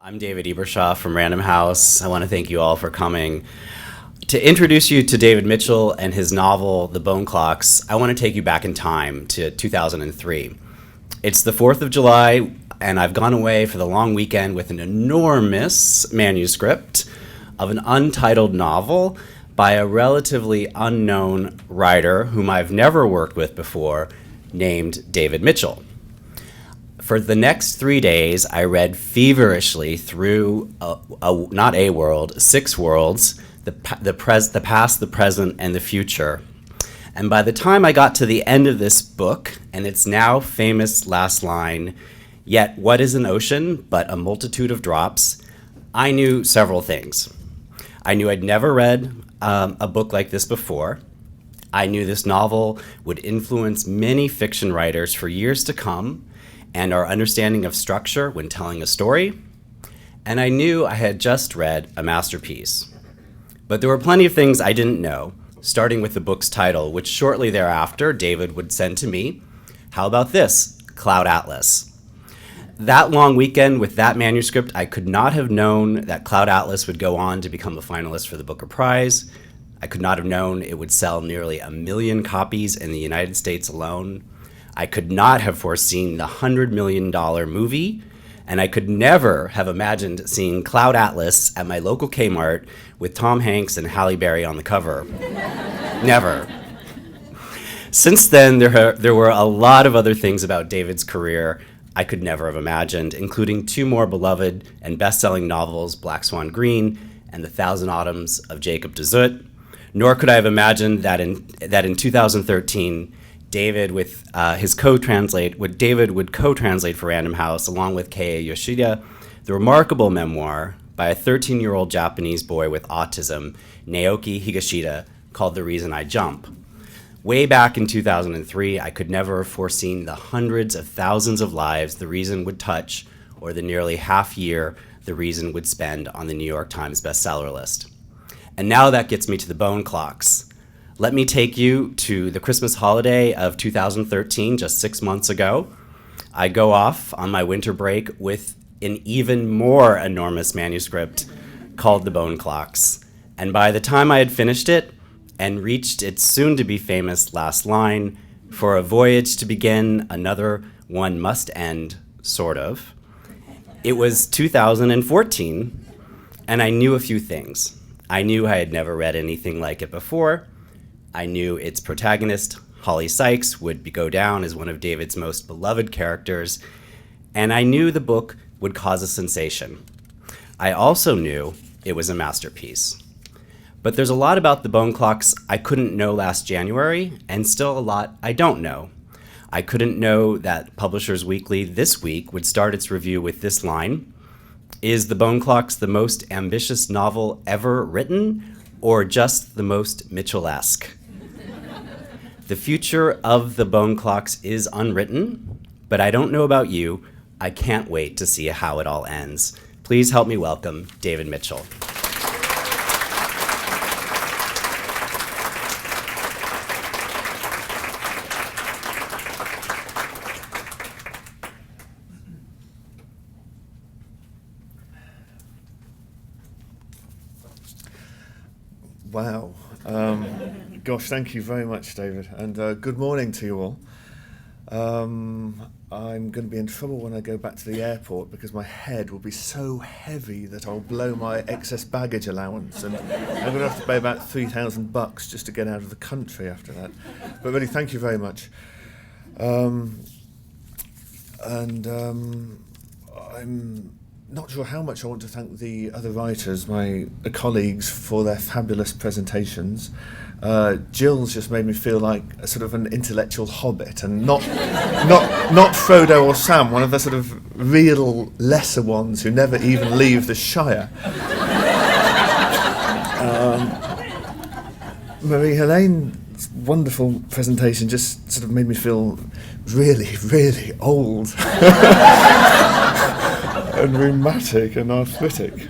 I'm David Ebershaw from Random House. I want to thank you all for coming. To introduce you to David Mitchell and his novel, The Bone Clocks, I want to take you back in time to 2003. It's the 4th of July, and I've gone away for the long weekend with an enormous manuscript of an untitled novel by a relatively unknown writer whom I've never worked with before, named David Mitchell. For the next 3 days, I read feverishly through not a world, 6 worlds, the past, the present, and the future. And by the time I got to the end of this book, and its now famous last line, "Yet what is an ocean but a multitude of drops?" I knew several things. I knew I'd never read a book like this before. I knew this novel would influence many fiction writers for years to come, and our understanding of structure when telling a story, and I knew I had just read a masterpiece. But there were plenty of things I didn't know, starting with the book's title, which shortly thereafter David would send to me. How about this? Cloud Atlas. That long weekend with that manuscript, I could not have known that Cloud Atlas would go on to become a finalist for the Booker Prize. I could not have known it would sell nearly 1 million copies in the United States alone. I could not have foreseen the $100 million movie, and I could never have imagined seeing Cloud Atlas at my local Kmart with Tom Hanks and Halle Berry on the cover. Never. Since then, there were a lot of other things about David's career I could never have imagined, including 2 more beloved and best-selling novels, Black Swan Green and The Thousand Autumns of Jacob de Zoet. Nor could I have imagined that in 2013, David would co-translate for Random House, along with Kei Yoshida, the remarkable memoir by a 13-year-old Japanese boy with autism, Naoki Higashida, called The Reason I Jump. Way back in 2003, I could never have foreseen the hundreds of thousands of lives The Reason would touch, or the nearly half year The Reason would spend on the New York Times bestseller list. And now that gets me to The Bone Clocks. Let me take you to the Christmas holiday of 2013, just 6 months ago. I go off on my winter break with an even more enormous manuscript called The Bone Clocks. And by the time I had finished it and reached its soon-to-be famous last line, "For a voyage to begin, another one must end," sort of, it was 2014, and I knew a few things. I knew I had never read anything like it before. I knew its protagonist, Holly Sykes, would go down as one of David's most beloved characters, and I knew the book would cause a sensation. I also knew it was a masterpiece. But there's a lot about The Bone Clocks I couldn't know last January, and still a lot I don't know. I couldn't know that Publishers Weekly this week would start its review with this line: "Is The Bone Clocks the most ambitious novel ever written, or just the most Mitchell-esque?" The future of The Bone Clocks is unwritten, but I don't know about you. I can't wait to see how it all ends. Please help me welcome David Mitchell. Wow. Gosh, thank you very much, David, and good morning to you all. I'm going to be in trouble when I go back to the airport because my head will be so heavy that I'll blow my excess baggage allowance, and I'm going to have to pay about $3,000 just to get out of the country after that. But really, thank you very much. I'm not sure how much I want to thank the other writers, my colleagues, for their fabulous presentations. Jill's just made me feel like a sort of an intellectual hobbit, and not Frodo or Sam, one of the sort of real lesser ones who never even leave the Shire. Marie-Helene's wonderful presentation just sort of made me feel really, really old. And rheumatic and arthritic.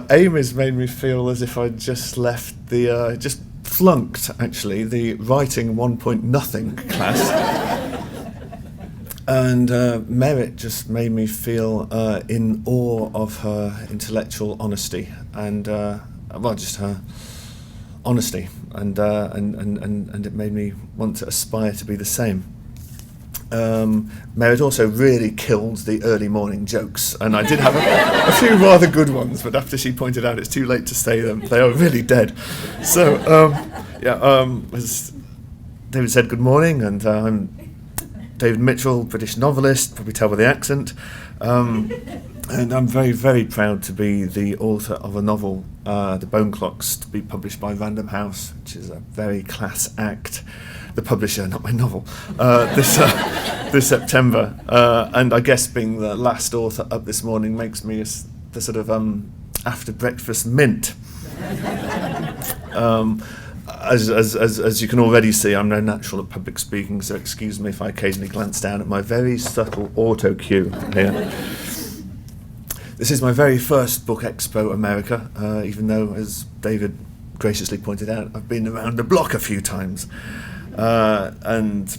Amy's made me feel as if I'd just left just flunked, actually, the writing 1 point nothing class. And Merit just made me feel in awe of her intellectual honesty and just her honesty, and it made me want to aspire to be the same. Merit also really killed the early morning jokes, and I did have a few rather good ones, but after she pointed out it's too late to say them, they are really dead. So, as David said, good morning, and I'm David Mitchell, British novelist, probably tell by the accent, and I'm very, very proud to be the author of a novel, The Bone Clocks, to be published by Random House, which is a very class act. The publisher, not my novel, this September. And I guess being the last author up this morning makes me the sort of after breakfast mint. As you can already see, I'm no natural at public speaking, so excuse me if I occasionally glance down at my very subtle auto cue here. This is my very first Book Expo America, even though, as David graciously pointed out, I've been around the block a few times. And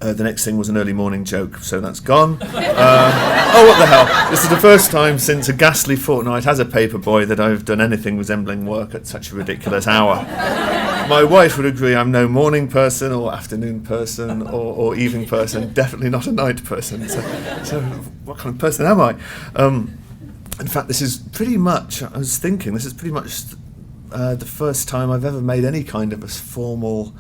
the next thing was an early morning joke, so that's gone. Oh, what the hell. This is the first time since a ghastly fortnight as a paperboy that I've done anything resembling work at such a ridiculous hour. My wife would agree I'm no morning person or afternoon person or evening person, definitely not a night person. So what kind of person am I? In fact, this is pretty much, I was thinking, this is pretty much the first time I've ever made any kind of a formal,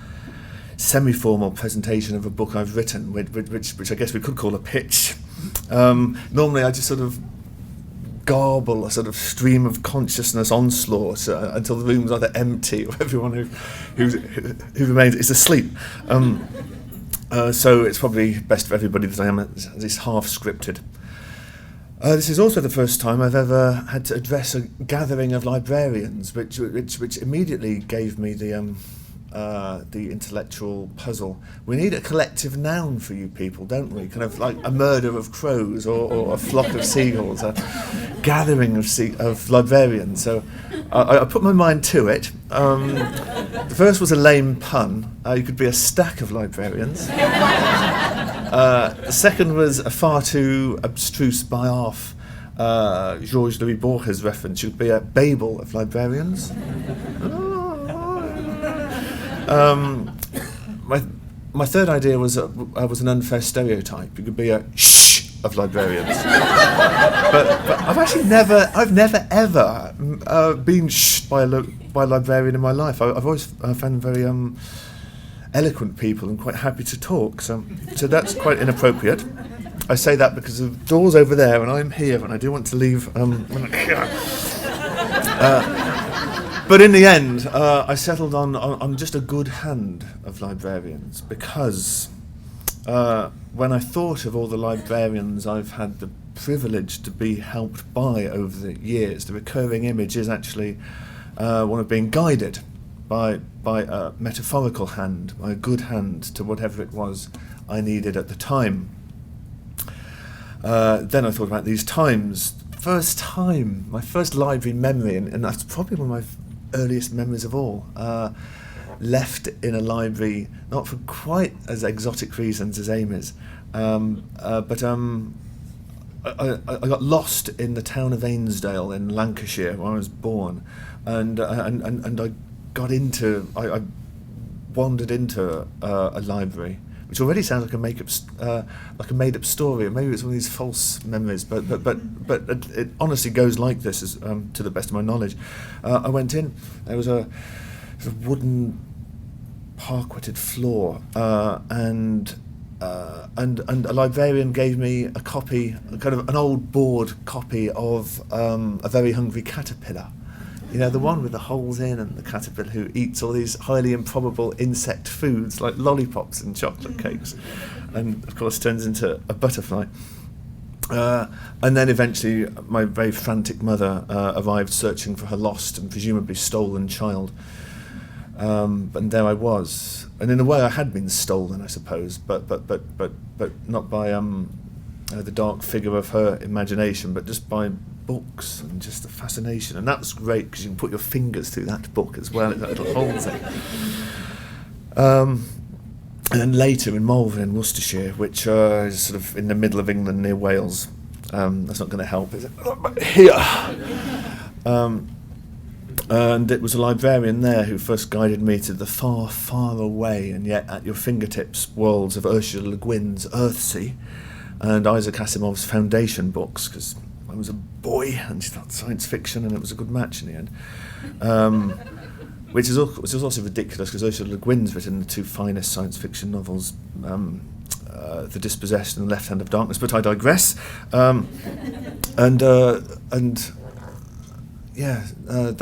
semi-formal presentation of a book I've written, which I guess we could call a pitch. Normally I just sort of garble a sort of stream of consciousness onslaught until the room's either empty or everyone who remains is asleep. So it's probably best for everybody that I am at least half scripted. This is also the first time I've ever had to address a gathering of librarians, which immediately gave me the intellectual puzzle. We need a collective noun for you people, don't we? Kind of like a murder of crows or a flock of seagulls, a gathering of librarians. So I put my mind to it. The first was a lame pun. You could be a stack of librarians. The second was a far too abstruse buy-off Georges Louis Borges reference. You could be a Babel of librarians. My third idea was an unfair stereotype. You could be a shh of librarians. but I've never ever been shed by a librarian in my life. I've always found them very eloquent people and quite happy to talk. So that's quite inappropriate. I say that because the door's over there and I'm here and I do want to leave. But in the end, I settled on just a good hand of librarians because when I thought of all the librarians I've had the privilege to be helped by over the years, the recurring image is actually one of being guided by a metaphorical hand, by a good hand to whatever it was I needed at the time. Then I thought about these times. First time, my first library memory, and that's probably one of my earliest memories of all, left in a library, not for quite as exotic reasons as Amy's, but I got lost in the town of Ainsdale in Lancashire where I was born, and I wandered into a library, which already sounds like a made-up story, or maybe it's one of these false memories. But it honestly goes like this, to the best of my knowledge. I went in. There was a wooden parqueted floor, and a librarian gave me a copy, kind of an old board copy of A Very Hungry Caterpillar. You know, the one with the holes in and the caterpillar who eats all these highly improbable insect foods like lollipops and chocolate cakes, and of course turns into a butterfly. And then eventually my very frantic mother arrived searching for her lost and presumably stolen child. And there I was. And in a way I had been stolen, I suppose, but not by the dark figure of her imagination, but just by books and just the fascination. And that's great because you can put your fingers through that book as well, that little hole thing. And then later in Malvern in Worcestershire, which is sort of in the middle of England near Wales. That's not going to help, is it? Here. And it was a librarian there who first guided me to the far, far away and yet at your fingertips worlds of Ursula Le Guin's Earthsea and Isaac Asimov's Foundation books, because I was a boy and she thought science fiction and it was a good match in the end. Which is also ridiculous because Ursula Le Guin's written the two finest science fiction novels, The Dispossessed and The Left Hand of Darkness, but I digress. That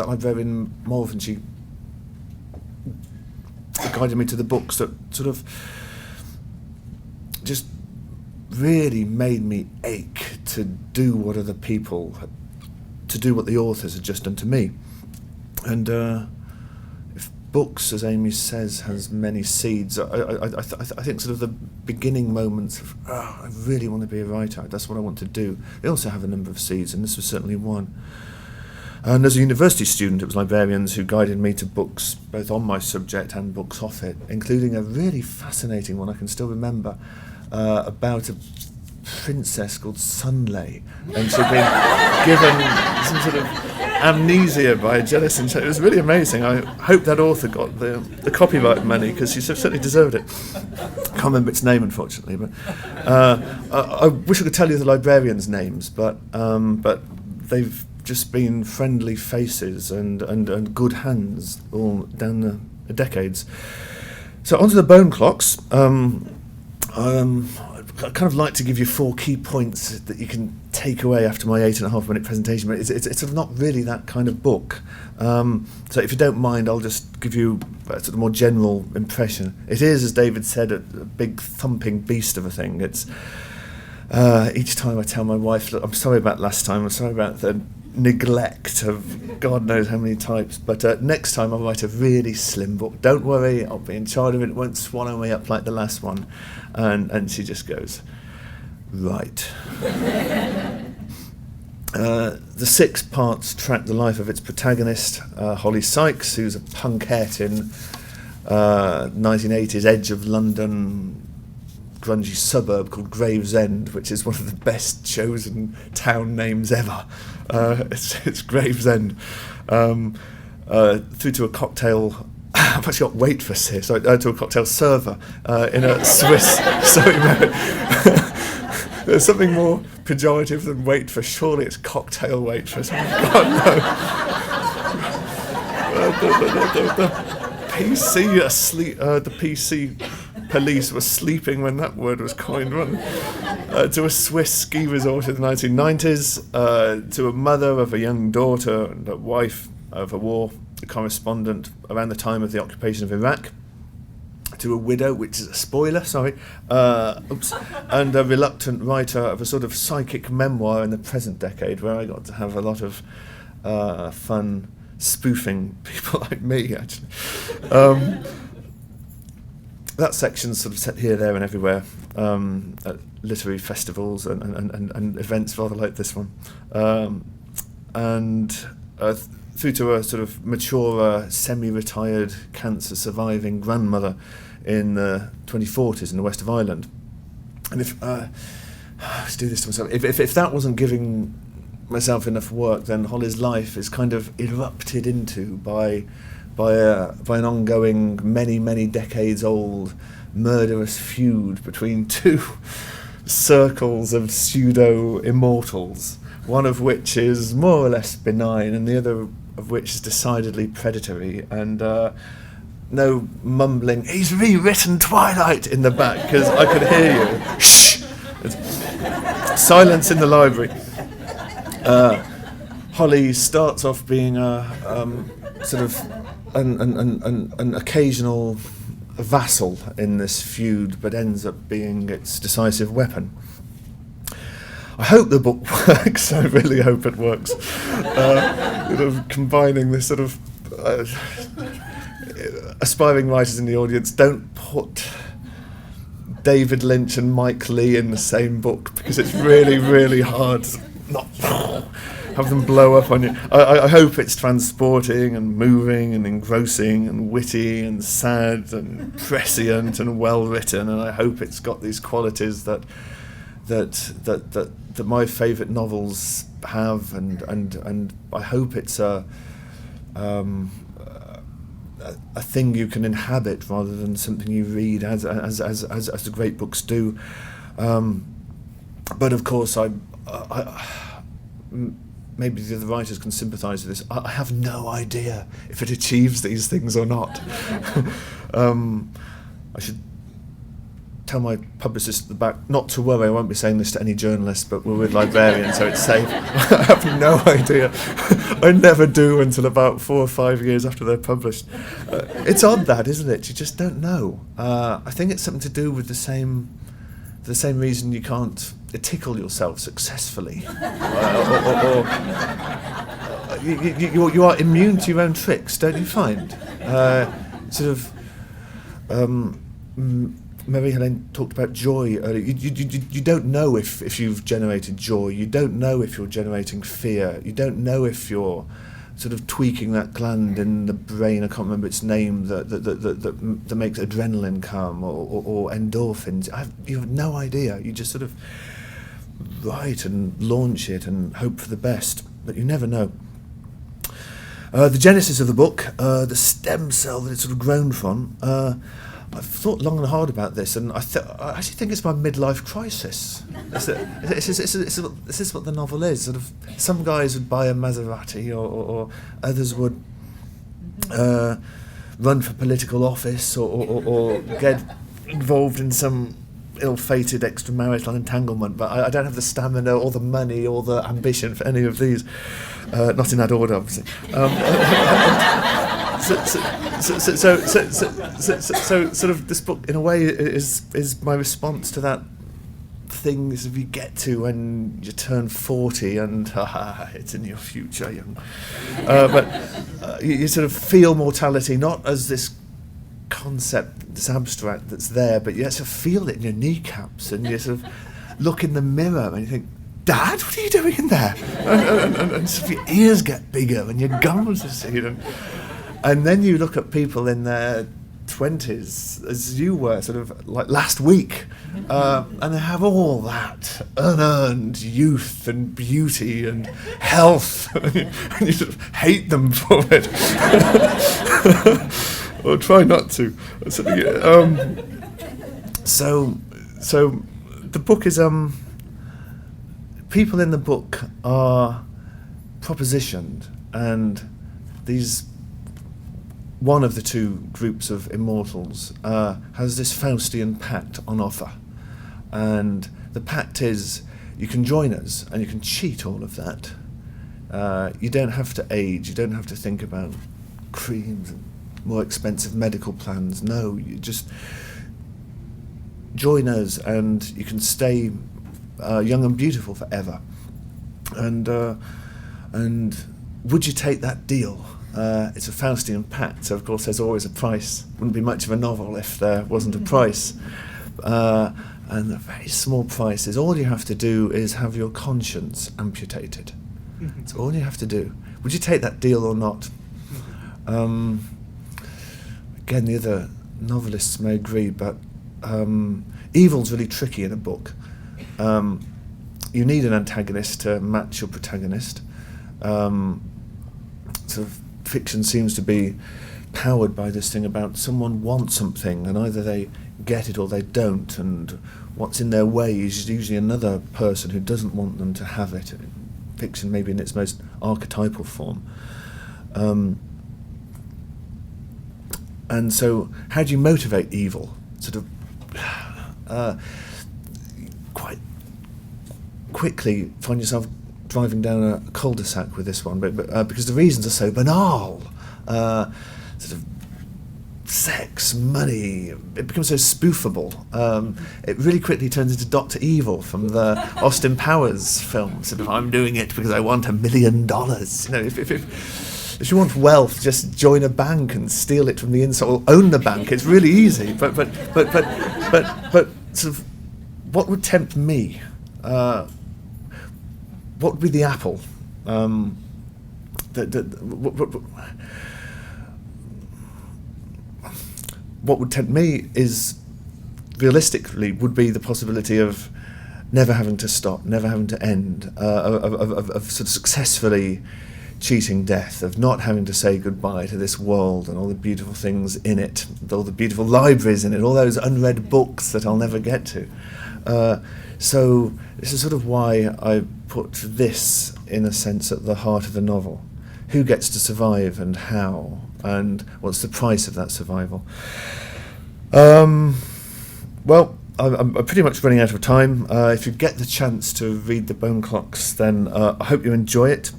librarian Malvern, she guided me to the books that sort of just really made me ache to do what other people, to do what the authors had just done to me. And if books, as Amy says, has many seeds, I think sort of the beginning moments of, I really want to be a writer, that's what I want to do. They also have a number of seeds, and this was certainly one. And as a university student, it was librarians who guided me to books both on my subject and books off it, including a really fascinating one I can still remember, about a princess called Sunlay, and she'd been given some sort of amnesia by a jealous enchanter. It was really amazing. I hope that author got the copyright money, because she certainly deserved it. Can't remember its name, unfortunately, but I wish I could tell you the librarians' names, but they've just been friendly faces and good hands all down the decades. So onto the bone clocks. I kind of like to give you 4 key points that you can take away after my 8.5 minute presentation, but it's sort of not really that kind of book. So if you don't mind, I'll just give you a sort of more general impression. It is, as David said, a big thumping beast of a thing. It's each time I tell my wife, look, I'm sorry about last time, I'm sorry about the neglect of God knows how many types, but next time I'll write a really slim book. Don't worry, I'll be in charge of it. It won't swallow me up like the last one. And she just goes, right. The 6 parts track the life of its protagonist, Holly Sykes, who's a punkette in 1980s edge of London grungy suburb called Gravesend, which is one of the best chosen town names ever. It's Gravesend. Through to a cocktail. I've actually got waitress here, so to a cocktail server in a Swiss. Sorry, there's something more pejorative than waitress. Surely it's cocktail waitress. Oh my God, no. The PC asleep. The PC police were sleeping when that word was coined. To a Swiss ski resort in the 1990s. To a mother of a young daughter and a wife of a war correspondent around the time of the occupation of Iraq, to a widow, which is a spoiler, and a reluctant writer of a sort of psychic memoir in the present decade, where I got to have a lot of fun spoofing people like me, actually. That section's sort of set here, there and everywhere, at literary festivals and events rather like this one. Through to a sort of mature, semi-retired, cancer-surviving grandmother in the 2040s in the west of Ireland. And let's do this to myself. If that wasn't giving myself enough work, then Holly's life is kind of erupted into by an ongoing, many decades old murderous feud between 2 circles of pseudo-immortals, one of which is more or less benign and the other of which is decidedly predatory, and no mumbling, he's rewritten Twilight in the back, because I could hear you. Shh! Silence in the library. Holly starts off being a sort of an occasional vassal in this feud, but ends up being its decisive weapon. I hope the book works. I really hope it works. Sort of combining this sort of aspiring writers in the audience. Don't put David Lynch and Mike Leigh in the same book, because it's really hard. have them blow up on you. I hope it's transporting and moving and engrossing and witty and sad and prescient and well written, and I hope it's got these qualities that my favourite novels have, and I hope it's a thing you can inhabit rather than something you read, as the great books do. But of course, maybe the other writers can sympathise with this. I have no idea if it achieves these things or not. I should tell my publicist at the back not to worry. I won't be saying this to any journalist, but we're with librarians, so it's safe. I have no idea. I never do until about 4 or 5 years after they're published. It's odd, that, isn't it? You just don't know. I think it's something to do with the same reason you can't tickle yourself successfully, you are immune to your own tricks, don't you find? Mary Helene talked about joy earlier. You don't know if you've generated joy. You don't know if you're generating fear. You don't know if you're sort of tweaking that gland in the brain, I can't remember its name, that makes adrenaline come, or endorphins. You have no idea. You just sort of write and launch it and hope for the best, but you never know. The genesis of the book, the stem cell that it's sort of grown from, I've thought long and hard about this, and I actually think it's my midlife crisis. This is what the novel is. Sort of, some guys would buy a Maserati, or others would run for political office, or get involved in some ill-fated extramarital entanglement. But I don't have the stamina, or the money, or the ambition for any of these. Not in that order, obviously. So sort of this book, in a way, is my response to that thing that you get to when you turn 40 and it's in your future, young. But you sort of feel mortality not as this concept, this abstract that's there, but you sort of feel it in your kneecaps, and you sort of look in the mirror and you think, Dad, what are you doing in there? And sort of your ears get bigger and your gums are seen. And then you look at people in their 20s, as you were, sort of like last week, and they have all that unearned youth and beauty and health, and you sort of hate them for it. Or try not to. So the book is, people in the book are propositioned, and these, one of the two groups of immortals has this Faustian pact on offer, and the pact is you can join us and you can cheat all of that. You don't have to age, you don't have to think about creams and more expensive medical plans. No, you just join us and you can stay young and beautiful forever. And would you take that deal? It's a Faustian pact, so of course there's always a price. Wouldn't be much of a novel if there wasn't a price. And a very small price is all you have to do is have your conscience amputated. That's all you have to do. Would you take that deal or not? Again, the other novelists may agree, but evil's really tricky in a book. You need an antagonist to match your protagonist. Sort of fiction seems to be powered by this thing about someone wants something, and either they get it or they don't, and what's in their way is usually another person who doesn't want them to have it. Fiction maybe in its most archetypal form. And so how do you motivate evil? Sort of quite quickly find yourself driving down a cul-de-sac with this one, but because the reasons are so banal. Sort of sex, money, it becomes so spoofable. It really quickly turns into Dr. Evil from the Austin Powers film. Sort of, I'm doing it because I want $1 million. You know, if you want wealth, just join a bank and steal it from the inside, or own the bank. It's really easy. But sort of, what would tempt me? What would be the apple? What would tempt me is, realistically, would be the possibility of never having to stop, never having to end, of sort of successfully cheating death, of not having to say goodbye to this world and all the beautiful things in it, all the beautiful libraries in it, all those unread books that I'll never get to. So this is sort of why I put this, in a sense, at the heart of the novel. Who gets to survive and how, and what's the price of that survival? Well, I'm pretty much running out of time. If you get the chance to read the Bone Clocks, then I hope you enjoy it.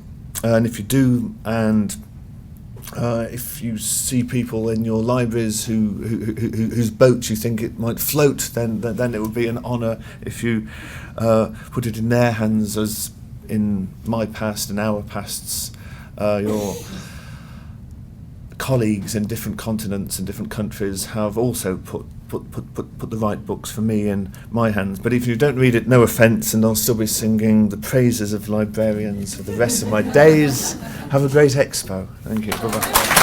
And if you do, and if you see people in your libraries whose boat you think it might float, then it would be an honour if you put it in their hands, as in my past and our pasts, your colleagues in different continents and different countries have also put the right books for me in my hands. But if you don't read it, no offence, and I'll still be singing the praises of librarians for the rest of my days. Have a great expo. Thank you. Bye-bye.